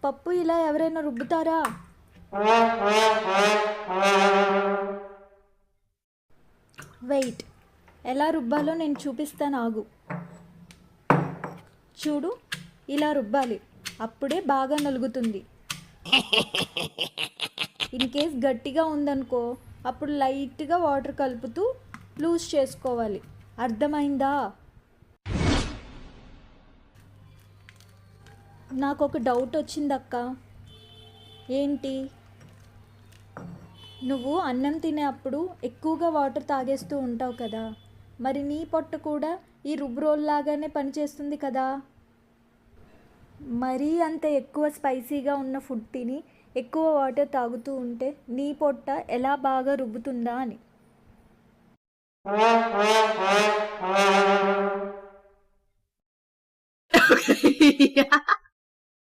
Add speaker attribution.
Speaker 1: పప్పు ఇలా ఎవరైనా రుబ్బుతారా? వెయిట్, ఎలా రుబ్బాలో నేను చూపిస్తాను, ఆగు. చూడు, ఇలా రుబ్బాలి, అప్పుడే బాగా నలుగుతుంది. ఇన్ కేస్ గట్టిగా ఉందనుకో, అప్పుడు లైట్గా వాటర్ కలుపుతూ లూజ్ చేసుకోవాలి. అర్థమైందా? నాకు ఒక డౌట్ వచ్చిందక్క. ఏంటి? నువ్వు అన్నం తినేటప్పుడు ఎక్కువగా వాటర్ తాగేస్తూ ఉంటావు కదా, మరి నీ పొట్ట కూడా ఈ రుబ్బు రోల్ లాగానే పనిచేస్తుంది కదా. మరీ అంత ఎక్కువ స్పైసీగా ఉన్న ఫుడ్ తిని ఎక్కువ వాటర్ తాగుతూ ఉంటే నీ పొట్ట ఎలా బాగా రుబ్బుతుందా అని.